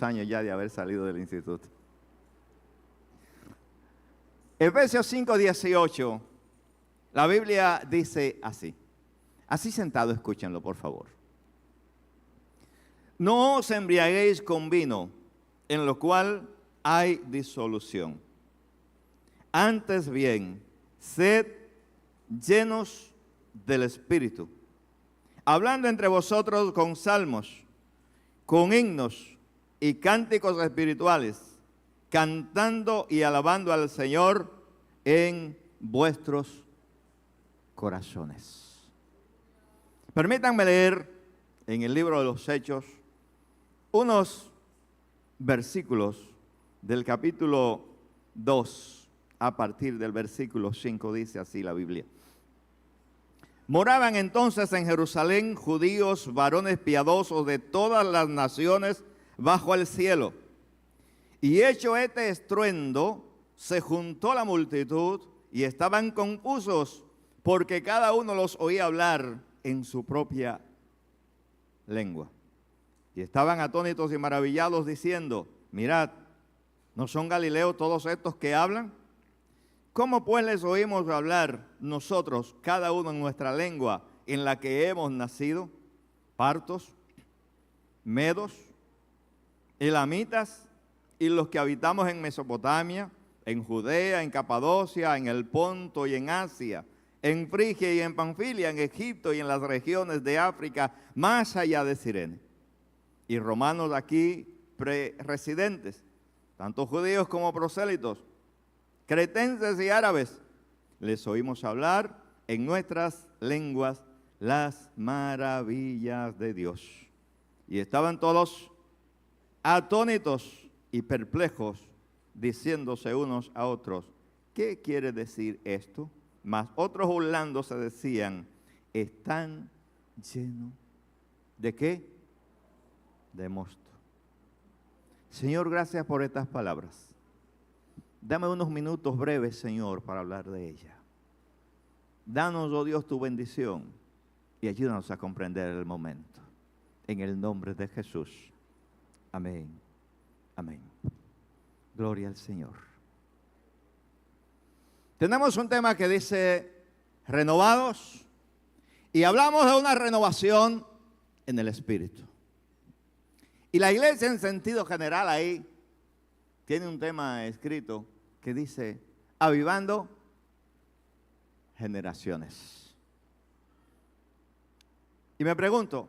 años ya de haber salido del instituto. Efesios 5:18, la Biblia dice así. Así sentado, escúchenlo por favor. No os embriaguéis con vino, en lo cual hay disolución. Antes bien, sed llenos del Espíritu, hablando entre vosotros con salmos, con himnos y cánticos espirituales, cantando y alabando al Señor en vuestros corazones. Permítanme leer en el libro de los Hechos unos versículos del capítulo 2 a partir del versículo 5, dice así la Biblia. Moraban entonces en Jerusalén judíos, varones piadosos de todas las naciones bajo el cielo. Y hecho este estruendo, se juntó la multitud y estaban confusos, porque cada uno los oía hablar en su propia lengua. Y estaban atónitos y maravillados diciendo, mirad, ¿no son galileos todos estos que hablan? ¿Cómo pues les oímos hablar nosotros, cada uno en nuestra lengua en la que hemos nacido? Partos, medos, elamitas y los que habitamos en Mesopotamia, en Judea, en Capadocia, en el Ponto y en Asia, en Frigia y en Panfilia, en Egipto y en las regiones de África, más allá de Cirene. Y romanos aquí residentes, tanto judíos como prosélitos, cretenses y árabes, les oímos hablar en nuestras lenguas las maravillas de Dios. Y estaban todos atónitos y perplejos, diciéndose unos a otros, ¿qué quiere decir esto? Mas otros burlándose decían, están llenos ¿de qué? De mosto. Señor, gracias por estas palabras. Dame unos minutos breves, Señor, para hablar de ella. Danos, oh Dios, tu bendición y ayúdanos a comprender el momento. En el nombre de Jesús. Amén. Amén. Gloria al Señor. Tenemos un tema que dice renovados y hablamos de una renovación en el Espíritu. Y la iglesia en sentido general ahí tiene un tema escrito que dice avivando generaciones. Y me pregunto,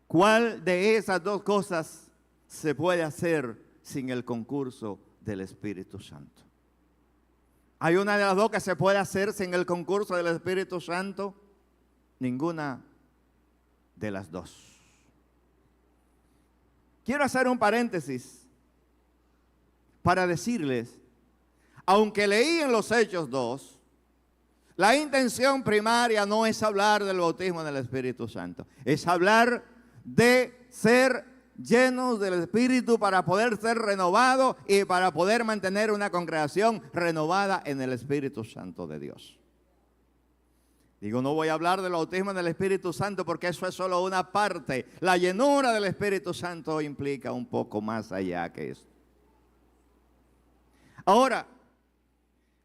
¿cuál de esas dos cosas se puede hacer sin el concurso del Espíritu Santo? ¿Hay una de las dos que se puede hacer sin el concurso del Espíritu Santo? Ninguna de las dos. Quiero hacer un paréntesis para decirles, aunque leí en los Hechos 2, la intención primaria no es hablar del bautismo del Espíritu Santo, es hablar de ser llenos del Espíritu para poder ser renovados y para poder mantener una congregación renovada en el Espíritu Santo de Dios. Digo, no voy a hablar del bautismo del Espíritu Santo porque eso es solo una parte. La llenura del Espíritu Santo implica un poco más allá que eso. Ahora,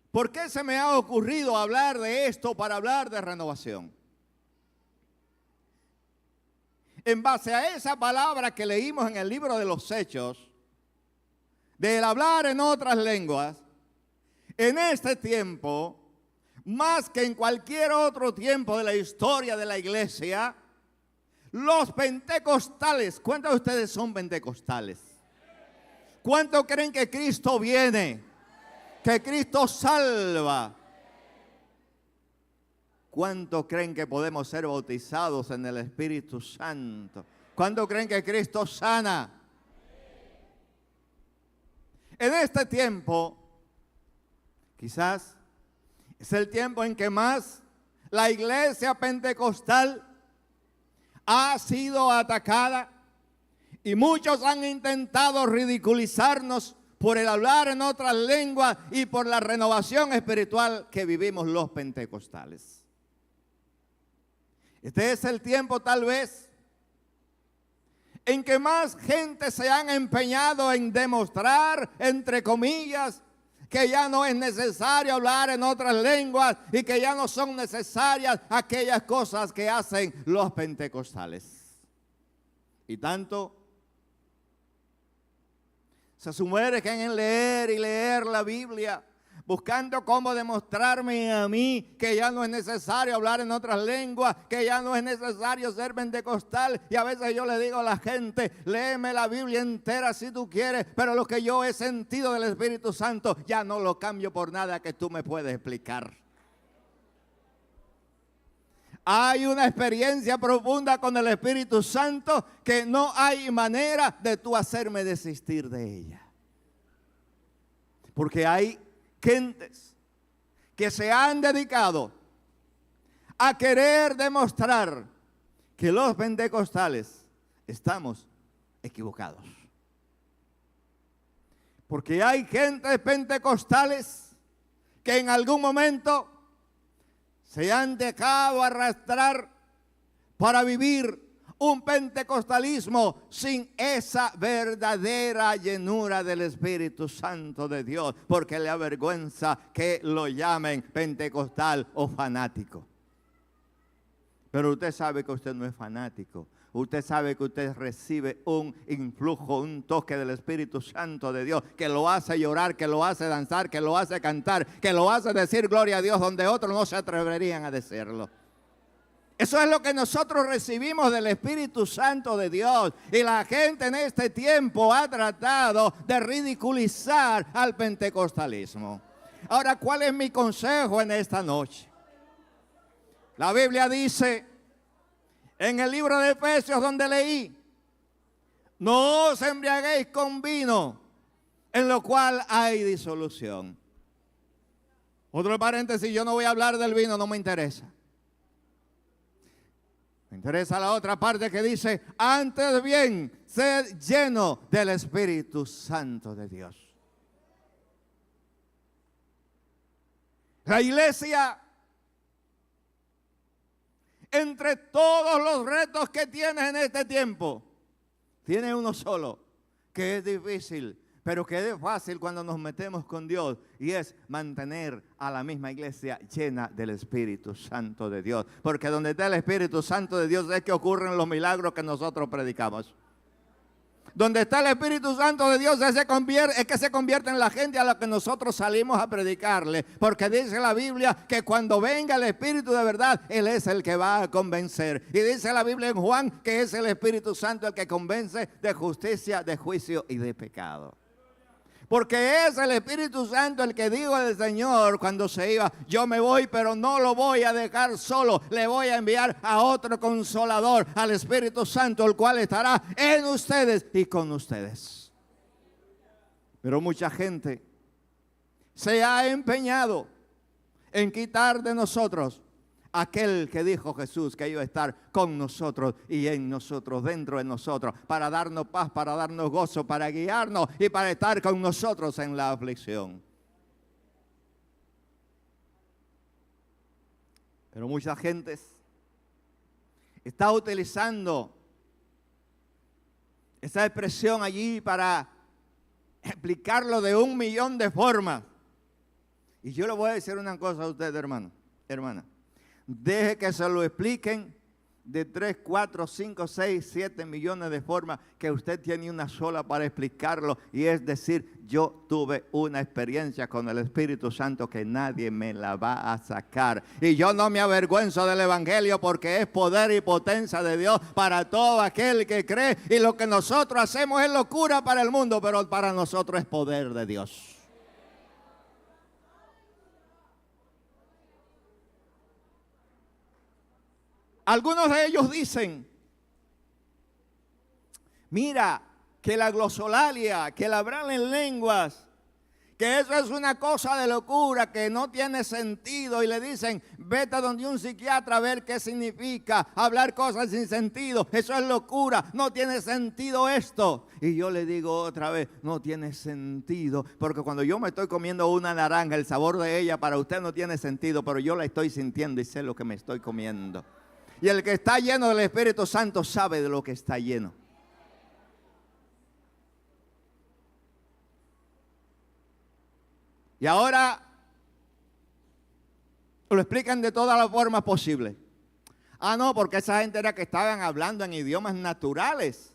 ¿por qué se me ha ocurrido hablar de esto para hablar de renovación? En base a esa palabra que leímos en el libro de los Hechos, del hablar en otras lenguas, en este tiempo, más que en cualquier otro tiempo de la historia de la iglesia, los pentecostales, ¿cuántos de ustedes son pentecostales? ¿Cuántos creen que Cristo viene? Que Cristo salva. ¿Cuántos creen que podemos ser bautizados en el Espíritu Santo? ¿Cuántos creen que Cristo sana? En este tiempo, quizás es el tiempo en que más la iglesia pentecostal ha sido atacada y muchos han intentado ridiculizarnos por el hablar en otras lenguas y por la renovación espiritual que vivimos los pentecostales. Este es el tiempo tal vez en que más gente se han empeñado en demostrar, entre comillas, que ya no es necesario hablar en otras lenguas y que ya no son necesarias aquellas cosas que hacen los pentecostales. Y tanto se sumergen en leer y leer la Biblia, buscando cómo demostrarme a mí que ya no es necesario hablar en otras lenguas, que ya no es necesario ser pentecostal. Y a veces yo le digo a la gente, léeme la Biblia entera si tú quieres, pero lo que yo he sentido del Espíritu Santo ya no lo cambio por nada que tú me puedes explicar. Hay una experiencia profunda con el Espíritu Santo que no hay manera de tú hacerme desistir de ella. Porque hay gentes que se han dedicado a querer demostrar que los pentecostales estamos equivocados. Porque hay gentes pentecostales que en algún momento se han dejado arrastrar para vivir un pentecostalismo sin esa verdadera llenura del Espíritu Santo de Dios, porque le avergüenza que lo llamen pentecostal o fanático. Pero usted sabe que usted no es fanático. Usted sabe que usted recibe un influjo, un toque del Espíritu Santo de Dios que lo hace llorar, que lo hace danzar, que lo hace cantar, que lo hace decir gloria a Dios donde otros no se atreverían a decirlo. Eso es lo que nosotros recibimos del Espíritu Santo de Dios. Y la gente en este tiempo ha tratado de ridiculizar al pentecostalismo. Ahora, ¿cuál es mi consejo en esta noche? La Biblia dice en el libro de Efesios donde leí, no os embriaguéis con vino, en lo cual hay disolución. Otro paréntesis, yo no voy a hablar del vino, no me interesa. Me interesa la otra parte que dice, antes bien, sed lleno del Espíritu Santo de Dios. La iglesia, entre todos los retos que tienes en este tiempo, tiene uno solo, que es difícil, pero que es fácil cuando nos metemos con Dios, y es mantener a la misma iglesia llena del Espíritu Santo de Dios. Porque donde está el Espíritu Santo de Dios es que ocurren los milagros que nosotros predicamos. Donde está el Espíritu Santo de Dios es que se convierte en la gente a la que nosotros salimos a predicarle. Porque dice la Biblia que cuando venga el Espíritu de verdad, Él es el que va a convencer. Y dice la Biblia en Juan que es el Espíritu Santo el que convence de justicia, de juicio y de pecado. Porque es el Espíritu Santo el que dijo al Señor cuando se iba, yo me voy, pero no lo voy a dejar solo. Le voy a enviar a otro consolador, al Espíritu Santo, el cual estará en ustedes y con ustedes. Pero mucha gente se ha empeñado en quitar de nosotros aquel que dijo Jesús que iba a estar con nosotros y en nosotros, dentro de nosotros, para darnos paz, para darnos gozo, para guiarnos y para estar con nosotros en la aflicción. Pero mucha gente está utilizando esa expresión allí para explicarlo de 1.000.000 de formas. Y yo le voy a decir una cosa a usted, hermano, hermana. Deje que se lo expliquen de 3, 4, 5, 6, 7 millones de formas que usted tiene una sola para explicarlo. Y es decir, yo tuve una experiencia con el Espíritu Santo que nadie me la va a sacar. Y yo no me avergüenzo del Evangelio porque es poder y potencia de Dios para todo aquel que cree. Y lo que nosotros hacemos es locura para el mundo, pero para nosotros es poder de Dios. Algunos de ellos dicen, mira, que la glosolalia, que el hablar en lenguas, que eso es una cosa de locura, que no tiene sentido. Y le dicen, vete a donde un psiquiatra a ver qué significa hablar cosas sin sentido. Eso es locura, no tiene sentido esto. Y yo le digo otra vez, no tiene sentido, porque cuando yo me estoy comiendo una naranja, el sabor de ella para usted no tiene sentido, pero yo la estoy sintiendo y sé lo que me estoy comiendo. Y el que está lleno del Espíritu Santo sabe de lo que está lleno. Y ahora lo explican de todas las formas posibles. Ah, no, porque esa gente era que estaban hablando en idiomas naturales.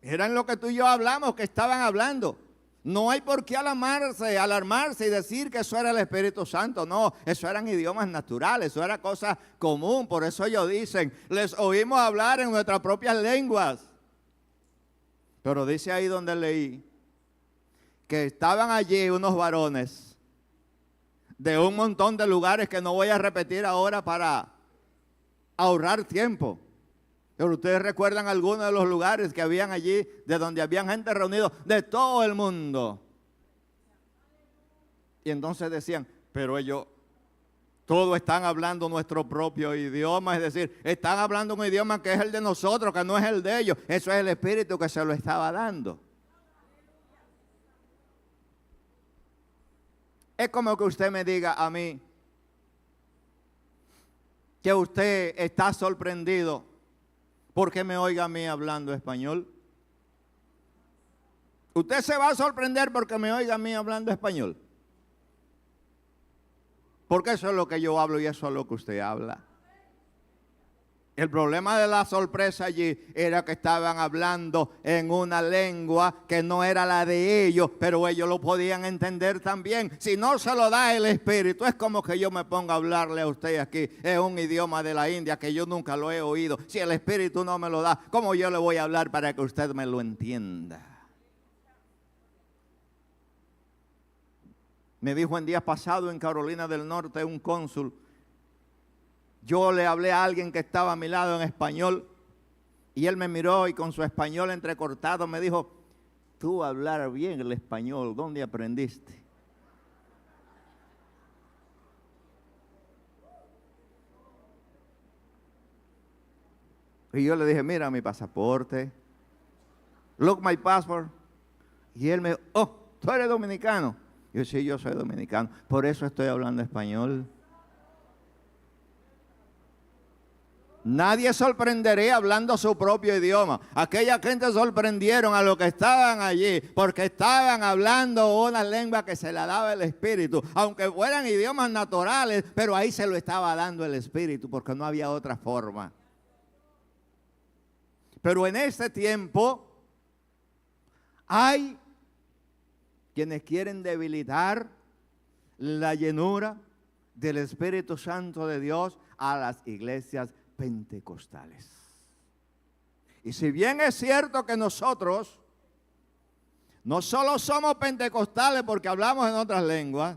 Eran lo que tú y yo hablamos, que estaban hablando. No hay por qué alarmarse y decir que eso era el Espíritu Santo. No, eso eran idiomas naturales, eso era cosa común. Por eso ellos dicen, les oímos hablar en nuestras propias lenguas. Pero dice ahí donde leí, que estaban allí unos varones de un montón de lugares que no voy a repetir ahora para ahorrar tiempo. Pero ustedes recuerdan algunos de los lugares que habían allí, de donde habían gente reunida de todo el mundo. Y entonces decían, pero ellos todos están hablando nuestro propio idioma, es decir, están hablando un idioma que es el de nosotros, que no es el de ellos. Eso es el Espíritu que se lo estaba dando. Es como que usted me diga a mí que usted está sorprendido porque me oiga a mí hablando español. Usted se va a sorprender porque me oiga a mí hablando español. Porque eso es lo que yo hablo y eso es lo que usted habla. El problema de la sorpresa allí era que estaban hablando en una lengua que no era la de ellos, pero ellos lo podían entender también. Si no se lo da el Espíritu, es como que yo me ponga a hablarle a usted aquí en un idioma de la India que yo nunca lo he oído. Si el Espíritu no me lo da, ¿cómo yo le voy a hablar para que usted me lo entienda? Me dijo en días pasados en Carolina del Norte un cónsul. Yo le hablé a alguien que estaba a mi lado en español y él me miró y con su español entrecortado me dijo, tú hablar bien el español, ¿dónde aprendiste? Y yo le dije, mira mi pasaporte, look my passport. Y él me dijo, oh, ¿tú eres dominicano? Yo sí, yo soy dominicano, por eso estoy hablando español. Nadie sorprendería hablando su propio idioma. Aquella gente sorprendieron a los que estaban allí porque estaban hablando una lengua que se la daba el Espíritu. Aunque fueran idiomas naturales, pero ahí se lo estaba dando el Espíritu porque no había otra forma. Pero en este tiempo hay quienes quieren debilitar la llenura del Espíritu Santo de Dios a las iglesias pentecostales. Y si bien es cierto que nosotros no solo somos pentecostales porque hablamos en otras lenguas,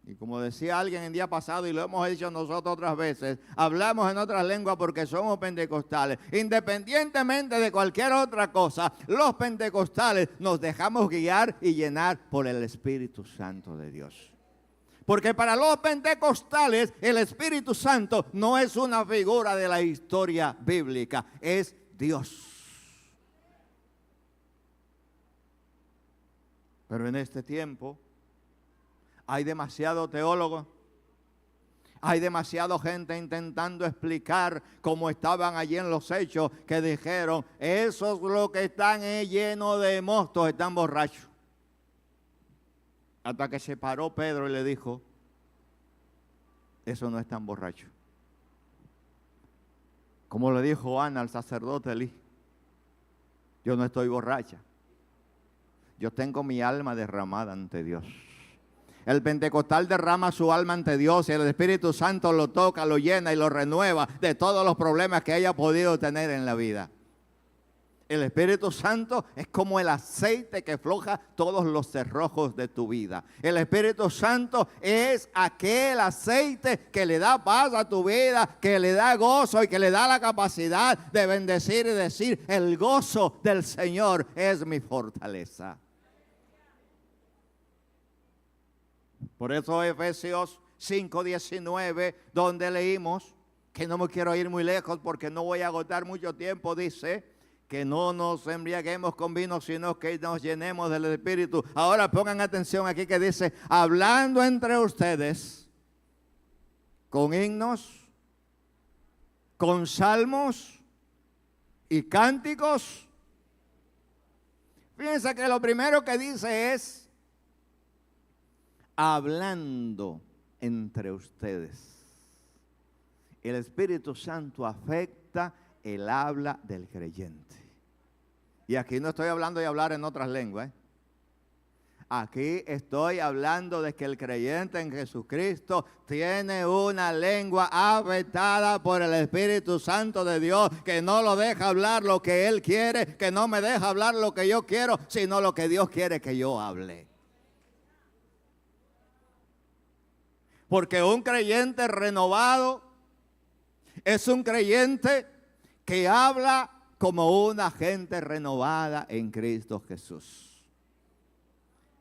y como decía alguien el día pasado y lo hemos dicho nosotros otras veces, hablamos en otras lenguas porque somos pentecostales. Independientemente de cualquier otra cosa, los pentecostales nos dejamos guiar y llenar por el Espíritu Santo de Dios. Porque para los pentecostales el Espíritu Santo no es una figura de la historia bíblica, es Dios. Pero en este tiempo hay demasiado teólogo, hay demasiada gente intentando explicar como estaban allí en los hechos que dijeron, esos los que están llenos de mostos están borrachos. Hasta que se paró Pedro y le dijo, eso no es tan borracho. Como le dijo Ana al sacerdote Elí, yo no estoy borracha. Yo tengo mi alma derramada ante Dios. El pentecostal derrama su alma ante Dios y el Espíritu Santo lo toca, lo llena y lo renueva de todos los problemas que haya podido tener en la vida. El Espíritu Santo es como el aceite que floja todos los cerrojos de tu vida. El Espíritu Santo es aquel aceite que le da paz a tu vida, que le da gozo y que le da la capacidad de bendecir y decir, el gozo del Señor es mi fortaleza. Por eso Efesios 5:19, donde leímos, que no me quiero ir muy lejos porque no voy a agotar mucho tiempo, dice que no nos embriaguemos con vino, sino que nos llenemos del Espíritu. Ahora pongan atención aquí que dice, hablando entre ustedes con himnos, con salmos y cánticos, Fíjense que lo primero que dice es hablando entre ustedes. El Espíritu Santo afecta el habla del creyente. Y aquí no estoy hablando de hablar en otras lenguas. Aquí estoy hablando de que el creyente en Jesucristo tiene una lengua afectada por el Espíritu Santo de Dios, que no lo deja hablar lo que Él quiere, que no me deja hablar lo que yo quiero, sino lo que Dios quiere que yo hable. Porque un creyente renovado es un creyente que habla como una gente renovada en Cristo Jesús.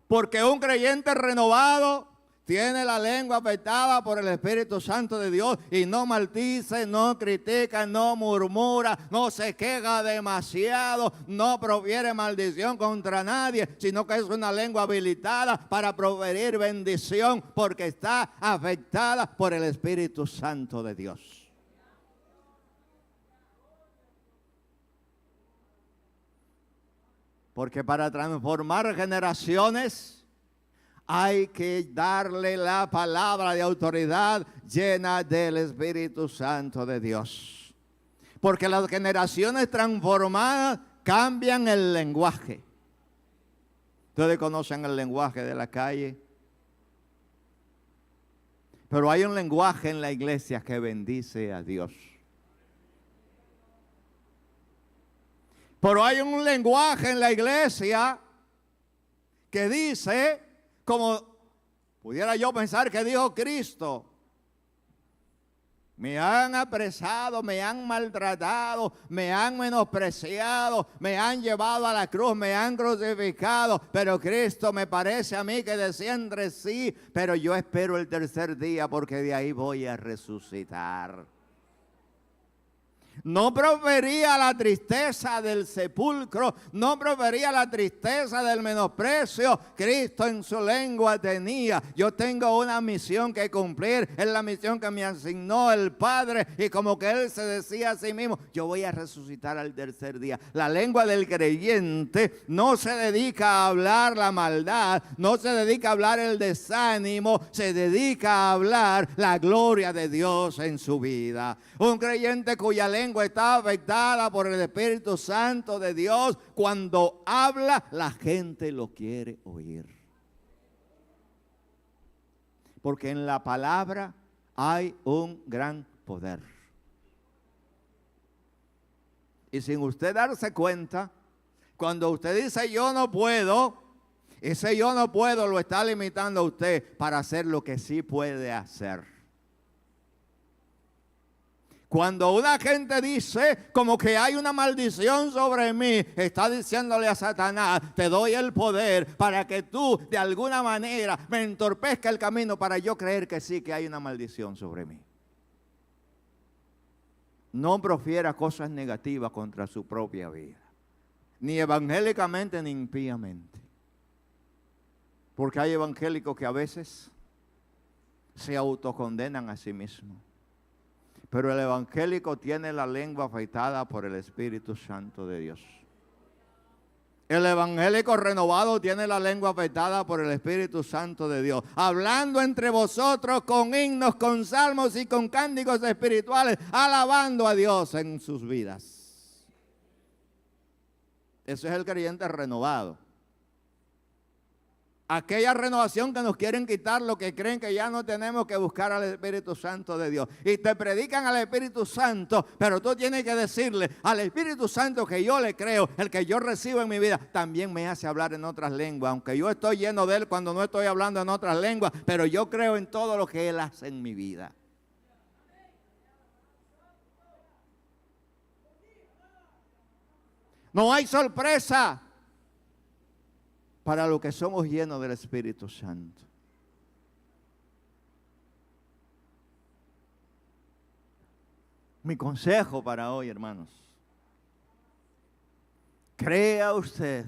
Porque un creyente renovado tiene la lengua afectada por el Espíritu Santo de Dios y no maldice, no critica, no murmura, no se queja demasiado, no profiere maldición contra nadie, sino que es una lengua habilitada para proferir bendición porque está afectada por el Espíritu Santo de Dios. Porque para transformar generaciones hay que darle la palabra de autoridad llena del Espíritu Santo de Dios. Porque las generaciones transformadas cambian el lenguaje. Ustedes conocen el lenguaje de la calle. Pero hay un lenguaje en la iglesia que bendice a Dios. Pero hay un lenguaje en la iglesia que dice, como pudiera yo pensar que dijo Cristo: me han apresado, me han maltratado, me han menospreciado, me han llevado a la cruz, me han crucificado, pero Cristo me parece a mí que decía entre sí, pero yo espero el tercer día porque de ahí voy a resucitar. No profería la tristeza del sepulcro, no profería la tristeza del menosprecio. Cristo en su lengua tenía: yo tengo una misión que cumplir, es la misión que me asignó el Padre. Y como que Él se decía a sí mismo: yo voy a resucitar al tercer día. La lengua del creyente no se dedica a hablar la maldad, no se dedica a hablar el desánimo, se dedica a hablar la gloria de Dios en su vida. Un creyente cuya lengua está afectada por el Espíritu Santo de Dios, cuando habla, la gente lo quiere oír. Porque en la palabra hay un gran poder. Y sin usted darse cuenta, cuando usted dice yo no puedo, ese yo no puedo lo está limitando a usted para hacer lo que sí puede hacer. Cuando una gente dice como que hay una maldición sobre mí, está diciéndole a Satanás: te doy el poder para que tú de alguna manera me entorpezca el camino para yo creer que sí, que hay una maldición sobre mí. No profiera cosas negativas contra su propia vida, ni evangélicamente ni impíamente. Porque hay evangélicos que a veces se autocondenan a sí mismos. Pero el evangélico tiene la lengua afectada por el Espíritu Santo de Dios. El evangélico renovado tiene la lengua afectada por el Espíritu Santo de Dios, hablando entre vosotros con himnos, con salmos y con cánticos espirituales, alabando a Dios en sus vidas. Ese es el creyente renovado. Aquella renovación que nos quieren quitar, lo que creen que ya no tenemos que buscar al Espíritu Santo de Dios. Y te predican al Espíritu Santo, pero tú tienes que decirle al Espíritu Santo que yo le creo, el que yo recibo en mi vida, también me hace hablar en otras lenguas. Aunque yo estoy lleno de Él cuando no estoy hablando en otras lenguas, pero yo creo en todo lo que Él hace en mi vida. No hay sorpresa para los que somos llenos del Espíritu Santo. Mi consejo para hoy, hermanos: crea usted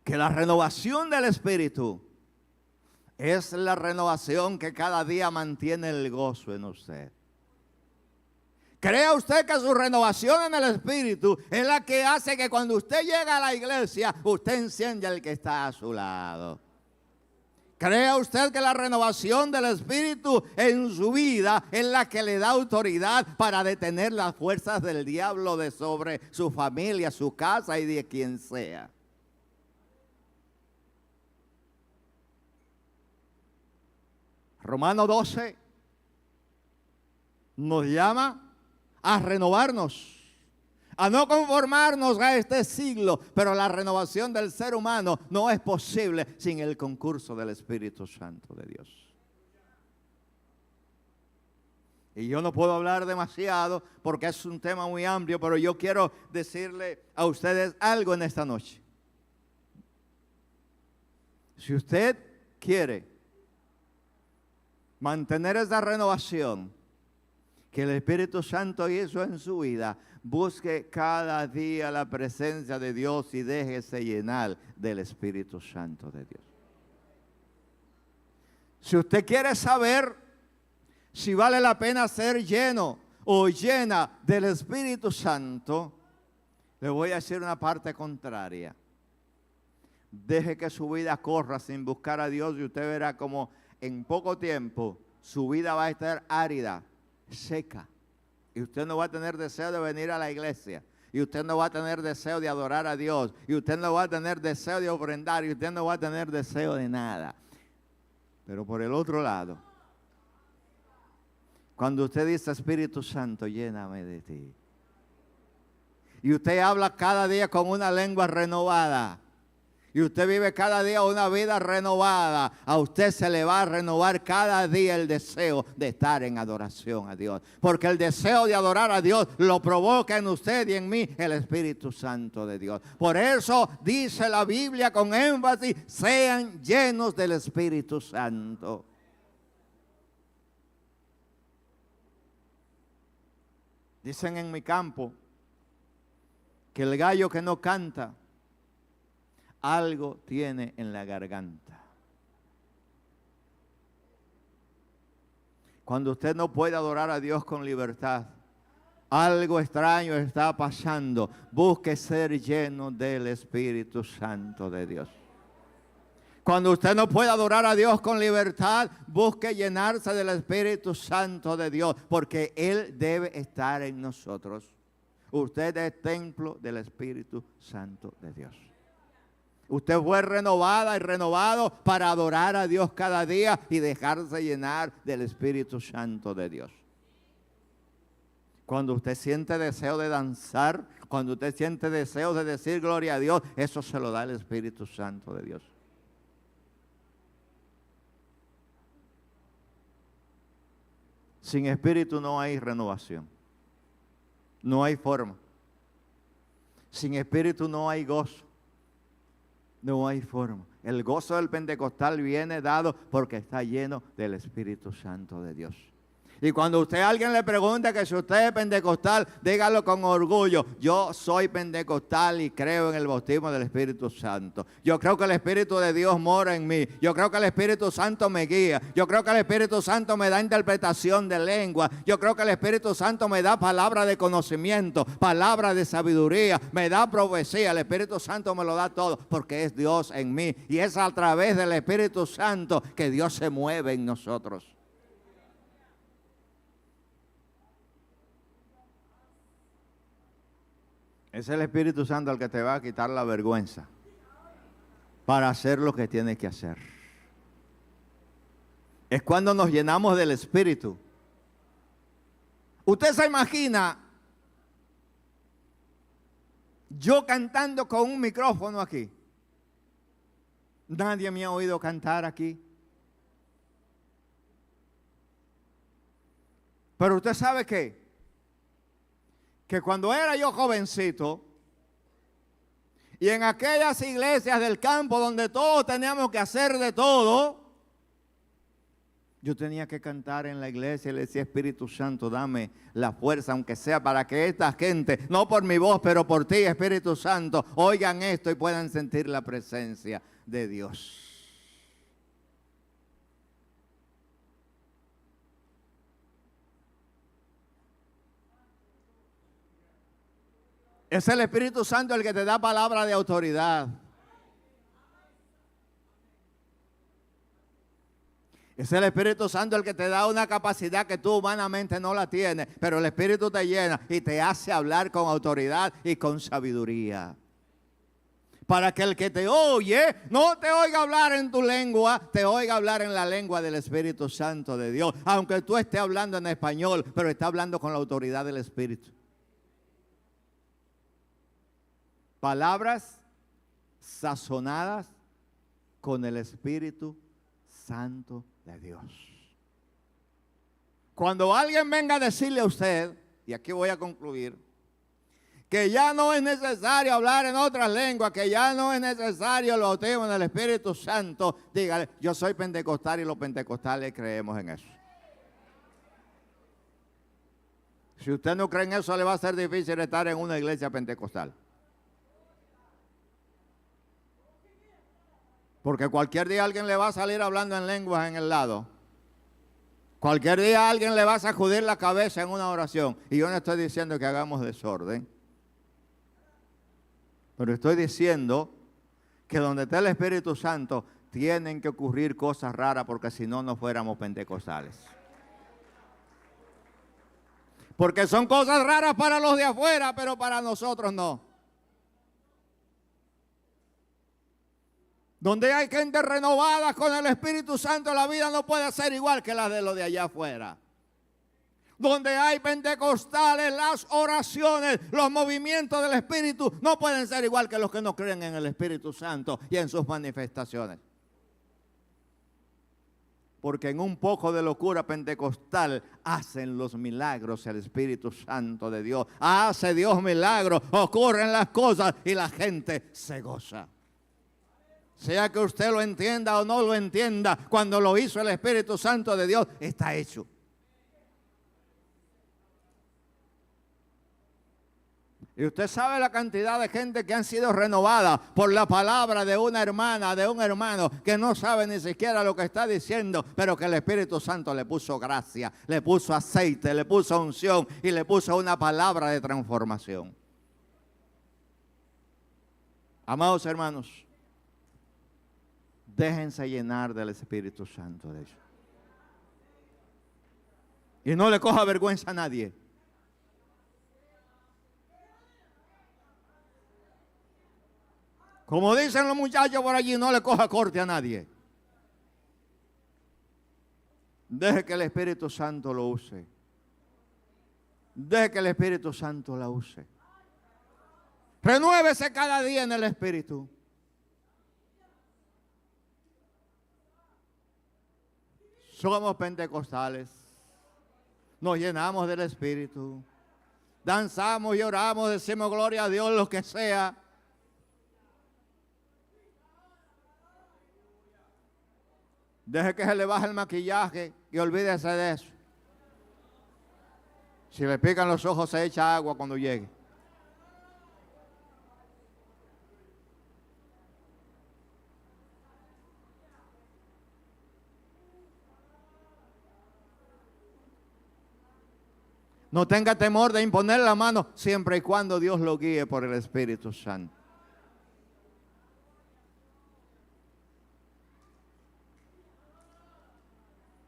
que la renovación del Espíritu es la renovación que cada día mantiene el gozo en usted. Crea usted que su renovación en el Espíritu es la que hace que cuando usted llega a la iglesia, usted enciende al que está a su lado. ¿Crea usted que la renovación del Espíritu en su vida es la que le da autoridad para detener las fuerzas del diablo de sobre su familia, su casa y de quien sea? Romanos 12 nos llama a renovarnos, a no conformarnos a este siglo, pero la renovación del ser humano no es posible sin el concurso del Espíritu Santo de Dios. Y yo no puedo hablar demasiado porque es un tema muy amplio, pero yo quiero decirle a ustedes algo en esta noche. Si usted quiere mantener esa renovación que el Espíritu Santo hizo en su vida, busque cada día la presencia de Dios y déjese llenar del Espíritu Santo de Dios. Si usted quiere saber si vale la pena ser lleno o llena del Espíritu Santo, le voy a decir una parte contraria. Deje que su vida corra sin buscar a Dios y usted verá como en poco tiempo su vida va a estar árida, seca, y usted no va a tener deseo de venir a la iglesia, y usted no va a tener deseo de adorar a Dios, y usted no va a tener deseo de ofrendar, y usted no va a tener deseo de nada. Pero por el otro lado, cuando usted dice, Espíritu Santo, lléname de ti, y usted habla cada día con una lengua renovada, y usted vive cada día una vida renovada, a usted se le va a renovar cada día el deseo de estar en adoración a Dios. Porque el deseo de adorar a Dios lo provoca en usted y en mí el Espíritu Santo de Dios. Por eso dice la Biblia con énfasis, sean llenos del Espíritu Santo. Dicen en mi campo que el gallo que no canta, algo tiene en la garganta. Cuando usted no puede adorar a Dios con libertad, algo extraño está pasando. Busque ser lleno del Espíritu Santo de Dios. Cuando usted no puede adorar a Dios con libertad, busque llenarse del Espíritu Santo de Dios, porque Él debe estar en nosotros. Usted es templo del Espíritu Santo de Dios. Usted fue renovada y renovado para adorar a Dios cada día y dejarse llenar del Espíritu Santo de Dios. Cuando usted siente deseo de danzar, cuando usted siente deseo de decir gloria a Dios, eso se lo da el Espíritu Santo de Dios. Sin Espíritu no hay renovación, no hay forma. Sin Espíritu no hay gozo. No hay forma. El gozo del pentecostal viene dado porque está lleno del Espíritu Santo de Dios. Y cuando a alguien le pregunta que si usted es pentecostal, dígalo con orgullo. Yo soy pentecostal y creo en el bautismo del Espíritu Santo. Yo creo que el Espíritu de Dios mora en mí. Yo creo que el Espíritu Santo me guía. Yo creo que el Espíritu Santo me da interpretación de lengua. Yo creo que el Espíritu Santo me da palabra de conocimiento, palabra de sabiduría, me da profecía. El Espíritu Santo me lo da todo porque es Dios en mí. Y es a través del Espíritu Santo que Dios se mueve en nosotros. Es el Espíritu Santo el que te va a quitar la vergüenza para hacer lo que tienes que hacer. Es cuando nos llenamos del Espíritu. Usted se imagina yo cantando con un micrófono aquí. Nadie me ha oído cantar aquí. Pero usted sabe qué, que cuando era yo jovencito y en aquellas iglesias del campo donde todos teníamos que hacer de todo, yo tenía que cantar en la iglesia y le decía, Espíritu Santo, dame la fuerza, aunque sea para que esta gente, no por mi voz, pero por ti, Espíritu Santo, oigan esto y puedan sentir la presencia de Dios. Es el Espíritu Santo el que te da palabra de autoridad. Es el Espíritu Santo el que te da una capacidad que tú humanamente no la tienes, pero el Espíritu te llena y te hace hablar con autoridad y con sabiduría. Para que el que te oye no te oiga hablar en tu lengua, te oiga hablar en la lengua del Espíritu Santo de Dios. Aunque tú estés hablando en español, pero está hablando con la autoridad del Espíritu. Palabras sazonadas con el Espíritu Santo de Dios. Cuando alguien venga a decirle a usted, y aquí voy a concluir, que ya no es necesario hablar en otras lenguas, que ya no es necesario el bautismo en el Espíritu Santo, dígale, yo soy pentecostal y los pentecostales creemos en eso. Si usted no cree en eso, le va a ser difícil estar en una iglesia pentecostal. Porque cualquier día alguien le va a salir hablando en lenguas en el lado. Cualquier día alguien le va a sacudir la cabeza en una oración. Y yo no estoy diciendo que hagamos desorden. Pero estoy diciendo que donde está el Espíritu Santo tienen que ocurrir cosas raras, porque si no, no fuéramos pentecostales. Porque son cosas raras para los de afuera, pero para nosotros no. Donde hay gente renovada con el Espíritu Santo, la vida no puede ser igual que la de los de allá afuera. Donde hay pentecostales, las oraciones, los movimientos del Espíritu no pueden ser igual que los que no creen en el Espíritu Santo y en sus manifestaciones. Porque en un poco de locura pentecostal hacen los milagros el Espíritu Santo de Dios. Hace Dios milagros, ocurren las cosas y la gente se goza. Sea que usted lo entienda o no lo entienda, cuando lo hizo el Espíritu Santo de Dios, está hecho. Y usted sabe la cantidad de gente que han sido renovadas por la palabra de una hermana, de un hermano, que no sabe ni siquiera lo que está diciendo, pero que el Espíritu Santo le puso gracia, le puso aceite, le puso unción y le puso una palabra de transformación. Amados hermanos, déjense llenar del Espíritu Santo de ellos. Y no le coja vergüenza a nadie. Como dicen los muchachos por allí, no le coja corte a nadie. Deje que el Espíritu Santo lo use. Deje que el Espíritu Santo la use. Renuévese cada día en el Espíritu. Somos pentecostales. Nos llenamos del Espíritu. Danzamos y oramos, decimos gloria a Dios, lo que sea. Deje que se le baje el maquillaje y olvídese de eso. Si le pican los ojos, se echa agua cuando llegue. No tenga temor de imponer la mano siempre y cuando Dios lo guíe por el Espíritu Santo.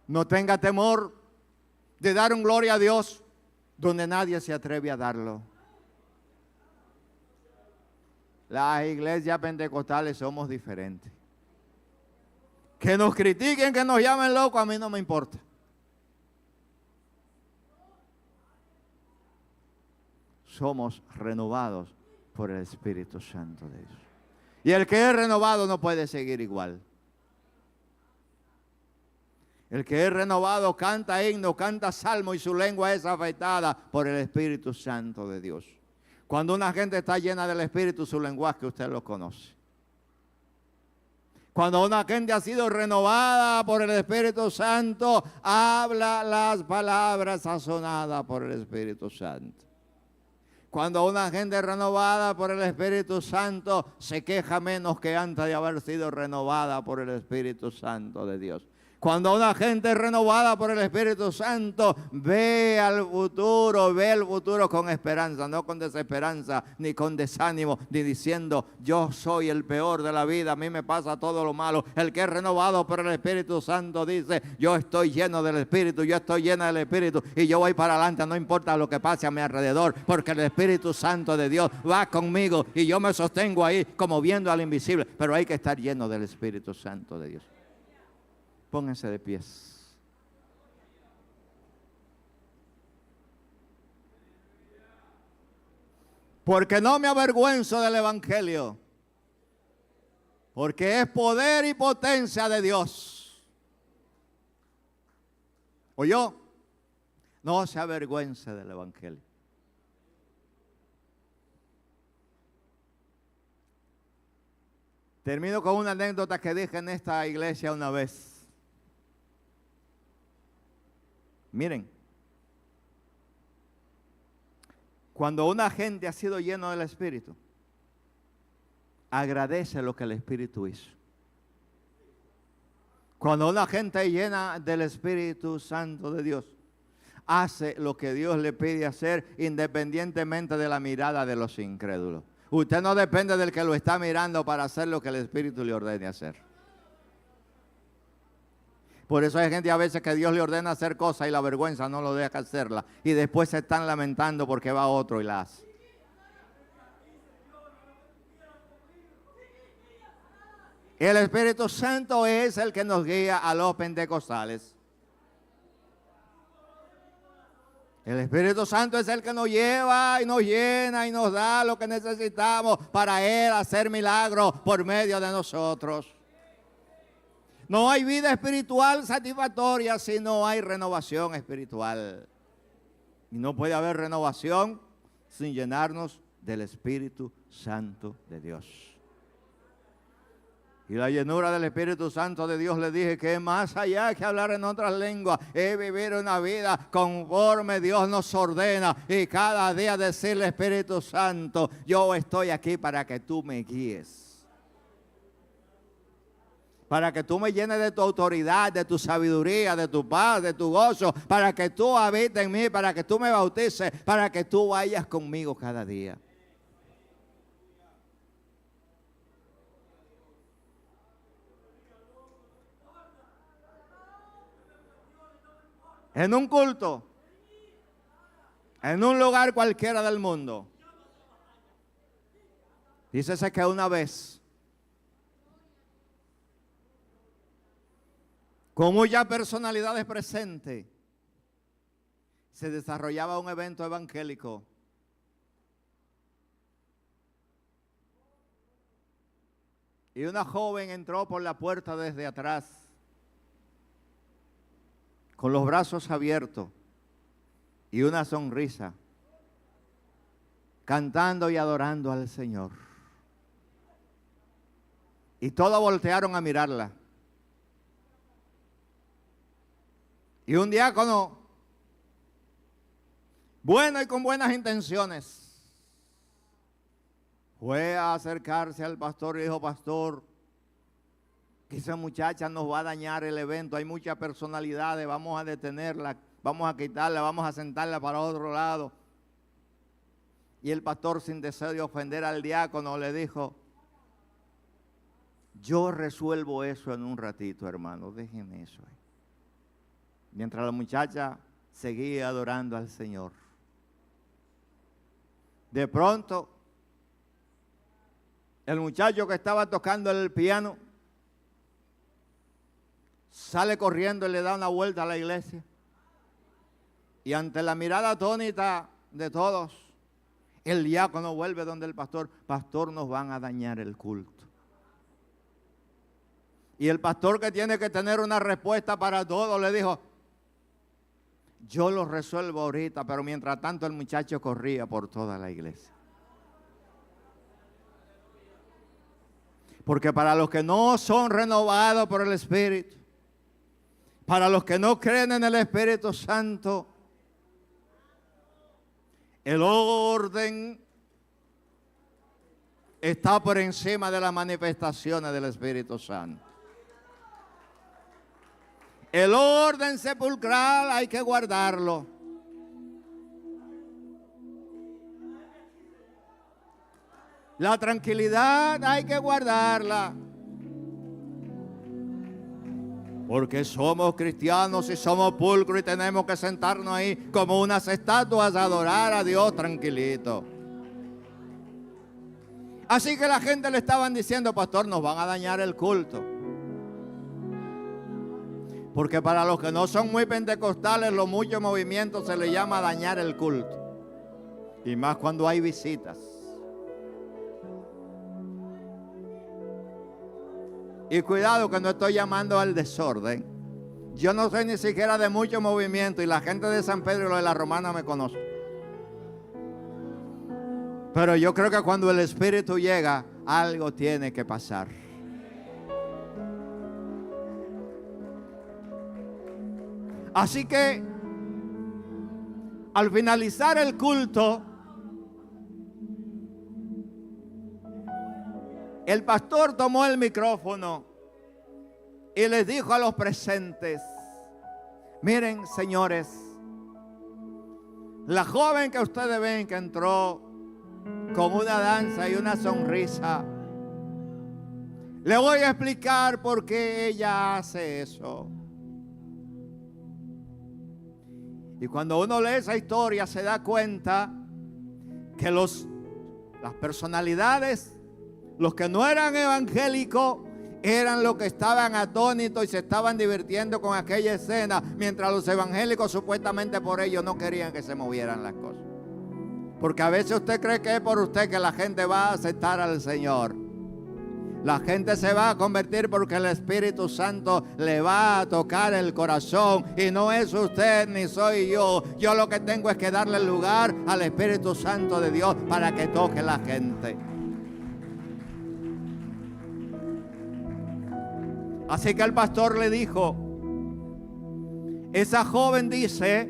No tenga temor de dar un gloria a Dios donde nadie se atreve a darlo. Las iglesias pentecostales somos diferentes. Que nos critiquen, que nos llamen locos, a mí no me importa. Somos renovados por el Espíritu Santo de Dios. Y el que es renovado no puede seguir igual. El que es renovado canta himno, canta salmo y su lengua es afeitada por el Espíritu Santo de Dios. Cuando una gente está llena del Espíritu, su lenguaje usted lo conoce. Cuando una gente ha sido renovada por el Espíritu Santo, habla las palabras sazonadas por el Espíritu Santo. Cuando una gente renovada por el Espíritu Santo se queja menos que antes de haber sido renovada por el Espíritu Santo de Dios. Cuando una gente es renovada por el Espíritu Santo, ve el futuro con esperanza, no con desesperanza, ni con desánimo, ni diciendo, yo soy el peor de la vida, a mí me pasa todo lo malo. El que es renovado por el Espíritu Santo dice, yo estoy lleno del Espíritu, yo estoy llena del Espíritu, y yo voy para adelante, no importa lo que pase a mi alrededor, porque el Espíritu Santo de Dios va conmigo, y yo me sostengo ahí como viendo al invisible, pero hay que estar lleno del Espíritu Santo de Dios. Pónganse de pies. Porque no me avergüenzo del Evangelio, porque es poder y potencia de Dios. ¿Oyó? No se avergüence del Evangelio. Termino con una anécdota que dije en esta iglesia una vez. Miren, cuando una gente ha sido lleno del Espíritu, agradece lo que el Espíritu hizo. Cuando una gente llena del Espíritu Santo de Dios, hace lo que Dios le pide hacer independientemente de la mirada de los incrédulos. Usted no depende del que lo está mirando para hacer lo que el Espíritu le ordene hacer. Por eso hay gente a veces que Dios le ordena hacer cosas y la vergüenza no lo deja hacerla. Y después se están lamentando porque va otro y la hace. El Espíritu Santo es el que nos guía a los pentecostales. El Espíritu Santo es el que nos lleva y nos llena y nos da lo que necesitamos para Él hacer milagros por medio de nosotros. No hay vida espiritual satisfactoria si no hay renovación espiritual. Y no puede haber renovación sin llenarnos del Espíritu Santo de Dios. Y la llenura del Espíritu Santo de Dios, le dije que es más allá que hablar en otras lenguas, es vivir una vida conforme Dios nos ordena y cada día decirle, Espíritu Santo, yo estoy aquí para que tú me guíes. Para que tú me llenes de tu autoridad, de tu sabiduría, de tu paz, de tu gozo, para que tú habites en mí, para que tú me bautices, para que tú vayas conmigo cada día. En un culto, en un lugar cualquiera del mundo, dícese que una vez, con muchas personalidades presentes, se desarrollaba un evento evangélico. Y una joven entró por la puerta desde atrás, con los brazos abiertos y una sonrisa, cantando y adorando al Señor. Y todos voltearon a mirarla. Y un diácono, bueno y con buenas intenciones, fue a acercarse al pastor y dijo, pastor, que esa muchacha nos va a dañar el evento, hay muchas personalidades, vamos a detenerla, vamos a quitarla, vamos a sentarla para otro lado. Y el pastor, sin deseo de ofender al diácono, le dijo, yo resuelvo eso en un ratito, hermano, déjenme eso ahí. Mientras la muchacha seguía adorando al Señor. De pronto, el muchacho que estaba tocando el piano sale corriendo y le da una vuelta a la iglesia. Y ante la mirada atónita de todos, el diácono vuelve donde el pastor. Pastor, nos van a dañar el culto. Y el pastor, que tiene que tener una respuesta para todo, le dijo, yo lo resuelvo ahorita, pero mientras tanto el muchacho corría por toda la iglesia. Porque para los que no son renovados por el Espíritu, para los que no creen en el Espíritu Santo, el orden está por encima de las manifestaciones del Espíritu Santo. El orden sepulcral hay que guardarlo. La tranquilidad hay que guardarla. Porque somos cristianos y somos pulcros y tenemos que sentarnos ahí como unas estatuas a adorar a Dios tranquilito. Así que la gente le estaban diciendo: pastor, nos van a dañar el culto. Porque para los que no son muy pentecostales, los muchos movimientos se le llama dañar el culto. Y más cuando hay visitas. Y cuidado que no estoy llamando al desorden. Yo no soy ni siquiera de mucho movimiento y la gente de San Pedro y lo de la Romana me conoce. Pero yo creo que cuando el Espíritu llega, algo tiene que pasar. Así que al finalizar el culto, el pastor tomó el micrófono y les dijo a los presentes: miren, señores, la joven que ustedes ven que entró con una danza y una sonrisa, le voy a explicar por qué ella hace eso. Y cuando uno lee esa historia se da cuenta que las personalidades, los que no eran evangélicos, eran los que estaban atónitos y se estaban divirtiendo con aquella escena, mientras los evangélicos supuestamente por ellos no querían que se movieran las cosas. Porque a veces usted cree que es por usted que la gente va a aceptar al Señor. La gente se va a convertir porque el Espíritu Santo le va a tocar el corazón. Y no es usted ni soy yo. Yo lo que tengo es que darle lugar al Espíritu Santo de Dios para que toque la gente. Así que el pastor le dijo: esa joven dice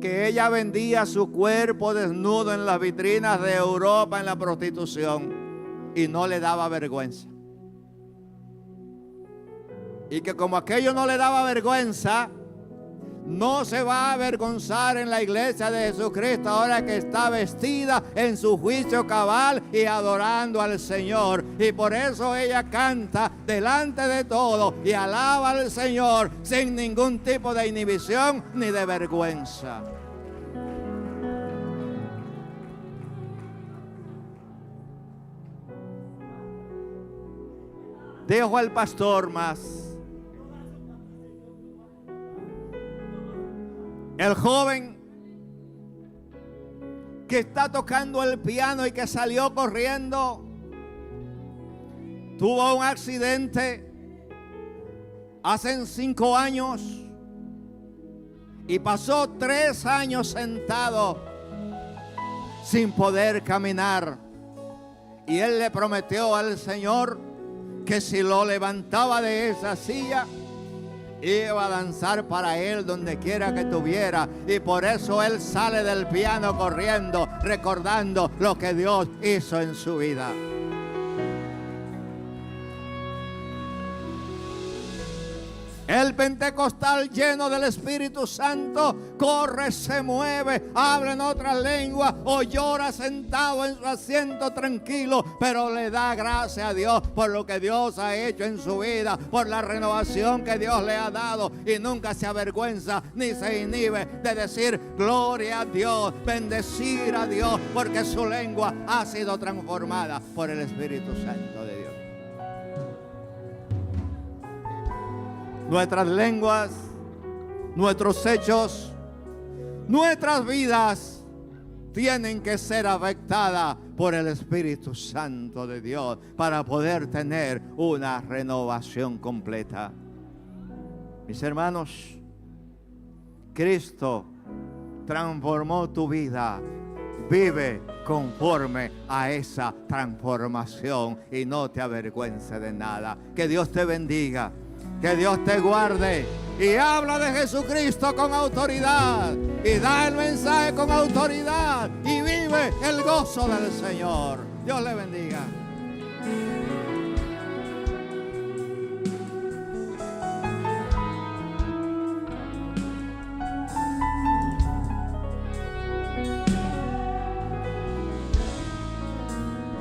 que ella vendía su cuerpo desnudo en las vitrinas de Europa en la prostitución y no le daba vergüenza. Y que como aquello no le daba vergüenza, no se va a avergonzar en la iglesia de Jesucristo ahora que está vestida en su juicio cabal y adorando al Señor. Y por eso ella canta delante de todo y alaba al Señor sin ningún tipo de inhibición ni de vergüenza. Dejo al pastor más. El joven que está tocando el piano y que salió corriendo tuvo un accidente hace 5 años y pasó 3 años sentado sin poder caminar. Y él le prometió al Señor que si lo levantaba de esa silla, iba a danzar para él donde quiera que estuviera. Y por eso él sale del piano corriendo, recordando lo que Dios hizo en su vida. El pentecostal lleno del Espíritu Santo corre, se mueve, habla en otra lengua o llora sentado en su asiento tranquilo, pero le da gracias a Dios por lo que Dios ha hecho en su vida, por la renovación que Dios le ha dado, y nunca se avergüenza ni se inhibe de decir gloria a Dios, bendecir a Dios, porque su lengua ha sido transformada por el Espíritu Santo de Dios. Nuestras lenguas, nuestros hechos, nuestras vidas tienen que ser afectadas por el Espíritu Santo de Dios para poder tener una renovación completa. Mis hermanos, Cristo transformó tu vida. Vive conforme a esa transformación y no te avergüences de nada. Que Dios te bendiga. Que Dios te guarde y habla de Jesucristo con autoridad y da el mensaje con autoridad y vive el gozo del Señor. Dios le bendiga.